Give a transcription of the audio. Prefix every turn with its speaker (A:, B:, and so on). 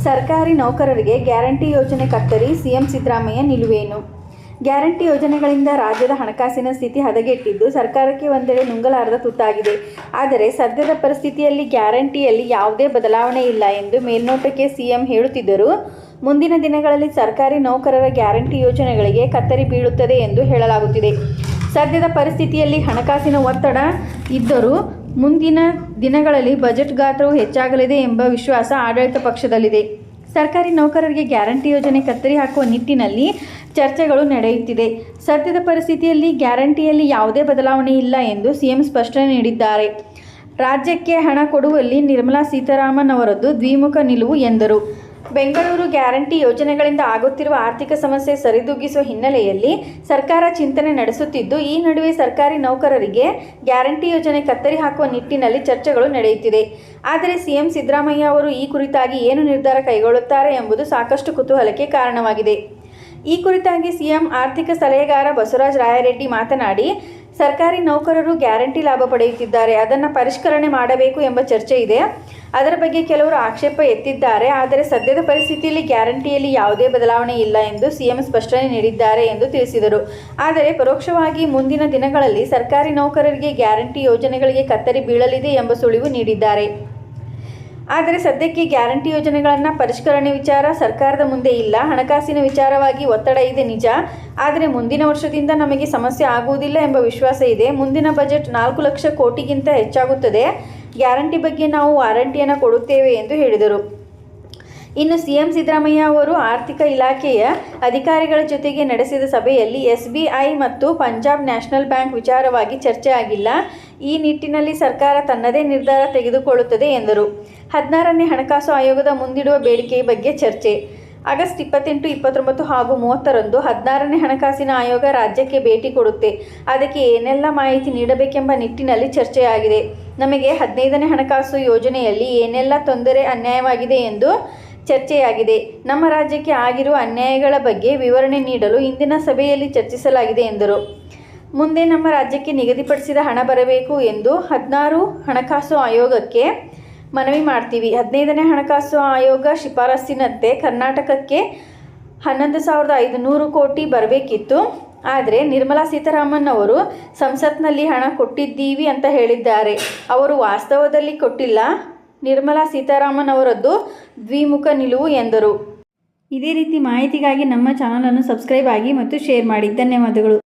A: ಸರ್ಕಾರಿ ನೌಕರರಿಗೆ ಗ್ಯಾರಂಟಿ ಯೋಜನೆ ಕತ್ತರಿ ಸಿಎಂ ಸಿದ್ದರಾಮಯ್ಯ ನಿಲುವೇನು? ಗ್ಯಾರಂಟಿ ಯೋಜನೆಗಳಿಂದ ರಾಜ್ಯದ ಹಣಕಾಸಿನ ಸ್ಥಿತಿ ಹದಗೆಟ್ಟಿದ್ದು ಸರ್ಕಾರಕ್ಕೆ ಒಂದೆಡೆ ನುಂಗಲಾರದ ತುತ್ತಾಗಿದೆ. ಆದರೆ ಸದ್ಯದ ಪರಿಸ್ಥಿತಿಯಲ್ಲಿ ಗ್ಯಾರಂಟಿಯಲ್ಲಿ ಯಾವುದೇ ಬದಲಾವಣೆ ಇಲ್ಲ ಎಂದು ಮೇಲ್ನೋಟಕ್ಕೆ ಸಿಎಂ ಹೇಳುತ್ತಿದ್ದರೂ ಮುಂದಿನ ದಿನಗಳಲ್ಲಿ ಸರ್ಕಾರಿ ನೌಕರರ ಗ್ಯಾರಂಟಿ ಯೋಜನೆಗಳಿಗೆ ಕತ್ತರಿ ಬೀಳುತ್ತದೆ ಎಂದು ಹೇಳಲಾಗುತ್ತಿದೆ. ಸದ್ಯದ ಪರಿಸ್ಥಿತಿಯಲ್ಲಿ ಹಣಕಾಸಿನ ಒತ್ತಡ ಇದ್ದರೂ ಮುಂದಿನ ದಿನಗಳಲ್ಲಿ ಬಜೆಟ್ ಗಾತ್ರವು ಹೆಚ್ಚಾಗಲಿದೆ ಎಂಬ ವಿಶ್ವಾಸ ಆಡಳಿತ ಪಕ್ಷದಲ್ಲಿದೆ. ಸರ್ಕಾರಿ ನೌಕರರಿಗೆ ಗ್ಯಾರಂಟಿ ಯೋಜನೆ ಕತ್ತರಿ ಹಾಕುವ ನಿಟ್ಟಿನಲ್ಲಿ ಚರ್ಚೆಗಳು ನಡೆಯುತ್ತಿದೆ. ಸದ್ಯದ ಪರಿಸ್ಥಿತಿಯಲ್ಲಿ ಗ್ಯಾರಂಟಿಯಲ್ಲಿ ಯಾವುದೇ ಬದಲಾವಣೆ ಇಲ್ಲ ಎಂದು ಸಿಎಂ ಸ್ಪಷ್ಟನೆ ನೀಡಿದ್ದಾರೆ. ರಾಜ್ಯಕ್ಕೆ ಹಣ ಕೊಡುವಲ್ಲಿ ನಿರ್ಮಲಾ ಸೀತಾರಾಮನ್ ಅವರದ್ದು ದ್ವಿಮುಖ ನಿಲುವು ಎಂದರು. ಬೆಂಗಳೂರು ಗ್ಯಾರಂಟಿ ಯೋಜನೆಗಳಿಂದ ಆಗುತ್ತಿರುವ ಆರ್ಥಿಕ ಸಮಸ್ಯೆ ಸರಿದೂಗಿಸುವ ಹಿನ್ನೆಲೆಯಲ್ಲಿ ಸರ್ಕಾರ ಚಿಂತನೆ ನಡೆಸುತ್ತಿದ್ದು, ಈ ನಡುವೆ ಸರ್ಕಾರಿ ನೌಕರರಿಗೆ ಗ್ಯಾರಂಟಿ ಯೋಜನೆ ಕತ್ತರಿ ಹಾಕುವ ನಿಟ್ಟಿನಲ್ಲಿ ಚರ್ಚೆಗಳು ನಡೆಯುತ್ತಿದೆ. ಆದರೆ ಸಿಎಂ ಸಿದ್ದರಾಮಯ್ಯ ಅವರು ಈ ಕುರಿತಾಗಿ ಏನು ನಿರ್ಧಾರ ಕೈಗೊಳ್ಳುತ್ತಾರೆ ಎಂಬುದು ಸಾಕಷ್ಟು ಕುತೂಹಲಕ್ಕೆ ಕಾರಣವಾಗಿದೆ. ಈ ಕುರಿತಾಗಿ ಸಿಎಂ ಆರ್ಥಿಕ ಸಲಹೆಗಾರ ಬಸವರಾಜ ರಾಯರೆಡ್ಡಿ ಮಾತನಾಡಿ, ಸರ್ಕಾರಿ ನೌಕರರು ಗ್ಯಾರಂಟಿ ಲಾಭ ಪಡೆಯುತ್ತಿದ್ದಾರೆ, ಅದನ್ನು ಪರಿಷ್ಕರಣೆ ಮಾಡಬೇಕು ಎಂಬ ಚರ್ಚೆ ಇದೆ. ಅದರ ಬಗ್ಗೆ ಕೆಲವರು ಆಕ್ಷೇಪ ಎತ್ತಿದ್ದಾರೆ. ಆದರೆ ಸದ್ಯದ ಪರಿಸ್ಥಿತಿಯಲ್ಲಿ ಗ್ಯಾರಂಟಿಯಲ್ಲಿ ಯಾವುದೇ ಬದಲಾವಣೆ ಇಲ್ಲ ಎಂದು ಸಿಎಂ ಸ್ಪಷ್ಟನೆ ನೀಡಿದ್ದಾರೆ ಎಂದು ತಿಳಿಸಿದರು. ಆದರೆ ಪರೋಕ್ಷವಾಗಿ ಮುಂದಿನ ದಿನಗಳಲ್ಲಿ ಸರ್ಕಾರಿ ನೌಕರರಿಗೆ ಗ್ಯಾರಂಟಿ ಯೋಜನೆಗಳಿಗೆ ಕತ್ತರಿ ಬೀಳಲಿದೆ ಎಂಬ ಸುಳಿವು ನೀಡಿದ್ದಾರೆ. ಆದರೆ ಸದ್ಯಕ್ಕೆ ಗ್ಯಾರಂಟಿ ಯೋಜನೆಗಳನ್ನು ಪರಿಷ್ಕರಣೆ ವಿಚಾರ ಸರ್ಕಾರದ ಮುಂದೆ ಇಲ್ಲ. ಹಣಕಾಸಿನ ವಿಚಾರವಾಗಿ ಒತ್ತಡ ಇದೆ ನಿಜ. ಆದರೆ ಮುಂದಿನ ವರ್ಷದಿಂದ ನಮಗೆ ಸಮಸ್ಯೆ ಆಗುವುದಿಲ್ಲ ಎಂಬ ವಿಶ್ವಾಸ ಇದೆ. ಮುಂದಿನ ಬಜೆಟ್ 4 ಲಕ್ಷ ಕೋಟಿಗಿಂತ ಹೆಚ್ಚಾಗುತ್ತದೆ. ಗ್ಯಾರಂಟಿ ಬಗ್ಗೆ ನಾವು ವಾರಂಟಿಯನ್ನು ಕೊಡುತ್ತೇವೆ ಎಂದು ಹೇಳಿದರು. ಇನ್ನು ಸಿಎಂ ಸಿದ್ದರಾಮಯ್ಯ ಅವರು ಆರ್ಥಿಕ ಇಲಾಖೆಯ ಅಧಿಕಾರಿಗಳ ಜೊತೆಗೆ ನಡೆಸಿದ ಸಭೆಯಲ್ಲಿ SBI ಮತ್ತು ಪಂಜಾಬ್ ನ್ಯಾಷನಲ್ ಬ್ಯಾಂಕ್ ವಿಚಾರವಾಗಿ ಚರ್ಚೆ ಆಗಿಲ್ಲ. ಈ ನಿಟ್ಟಿನಲ್ಲಿ ಸರ್ಕಾರ ತನ್ನದೇ ನಿರ್ಧಾರ ತೆಗೆದುಕೊಳ್ಳುತ್ತದೆ ಎಂದರು. 16ನೇ ಹಣಕಾಸು ಆಯೋಗದ ಮುಂದಿಡುವ ಬೇಡಿಕೆಯ ಬಗ್ಗೆ ಚರ್ಚೆ. ಆಗಸ್ಟ್ 28, 29 ಹಾಗೂ 30ರಂದು 16ನೇ ಹಣಕಾಸಿನ ಆಯೋಗ ರಾಜ್ಯಕ್ಕೆ ಭೇಟಿ ಕೊಡುತ್ತೆ. ಅದಕ್ಕೆ ಏನೆಲ್ಲ ಮಾಹಿತಿ ನೀಡಬೇಕೆಂಬ ನಿಟ್ಟಿನಲ್ಲಿ ಚರ್ಚೆಯಾಗಿದೆ. ನಮಗೆ 15ನೇ ಹಣಕಾಸು ಯೋಜನೆಯಲ್ಲಿ ಏನೆಲ್ಲ ತೊಂದರೆ ಅನ್ಯಾಯವಾಗಿದೆ ಎಂದು ಚರ್ಚೆಯಾಗಿದೆ. ನಮ್ಮ ರಾಜ್ಯಕ್ಕೆ ಆಗಿರುವ ಅನ್ಯಾಯಗಳ ಬಗ್ಗೆ ವಿವರಣೆ ನೀಡಲು ಇಂದಿನ ಸಭೆಯಲ್ಲಿ ಚರ್ಚಿಸಲಾಗಿದೆ ಎಂದರು. ಮುಂದೆ ನಮ್ಮ ರಾಜ್ಯಕ್ಕೆ ನಿಗದಿಪಡಿಸಿದ ಹಣ ಬರಬೇಕು ಎಂದು 16 ಹಣಕಾಸು ಆಯೋಗಕ್ಕೆ ಮನವಿ ಮಾಡ್ತೀವಿ. 15ನೇ ಹಣಕಾಸು ಆಯೋಗ ಶಿಫಾರಸ್ಸಿನಂತೆ ಕರ್ನಾಟಕಕ್ಕೆ 11,500 ಕೋಟಿ ಬರಬೇಕಿತ್ತು. ಆದರೆ ನಿರ್ಮಲಾ ಸೀತಾರಾಮನ್ ಅವರು ಸಂಸತ್ನಲ್ಲಿ ಹಣ ಕೊಟ್ಟಿದ್ದೀವಿ ಅಂತ ಹೇಳಿದ್ದಾರೆ. ಅವರು ವಾಸ್ತವದಲ್ಲಿ ಕೊಟ್ಟಿಲ್ಲ. ನಿರ್ಮಲಾ ಸೀತಾರಾಮನ್ ಅವರದ್ದು ದ್ವಿಮುಖ ನಿಲುವು ಎಂದರು. ಇದೇ ರೀತಿ ಮಾಹಿತಿಗಾಗಿ ನಮ್ಮ ಚಾನಲನ್ನು ಸಬ್ಸ್ಕ್ರೈಬ್ ಆಗಿ ಮತ್ತು ಶೇರ್ ಮಾಡಿ. ಧನ್ಯವಾದಗಳು.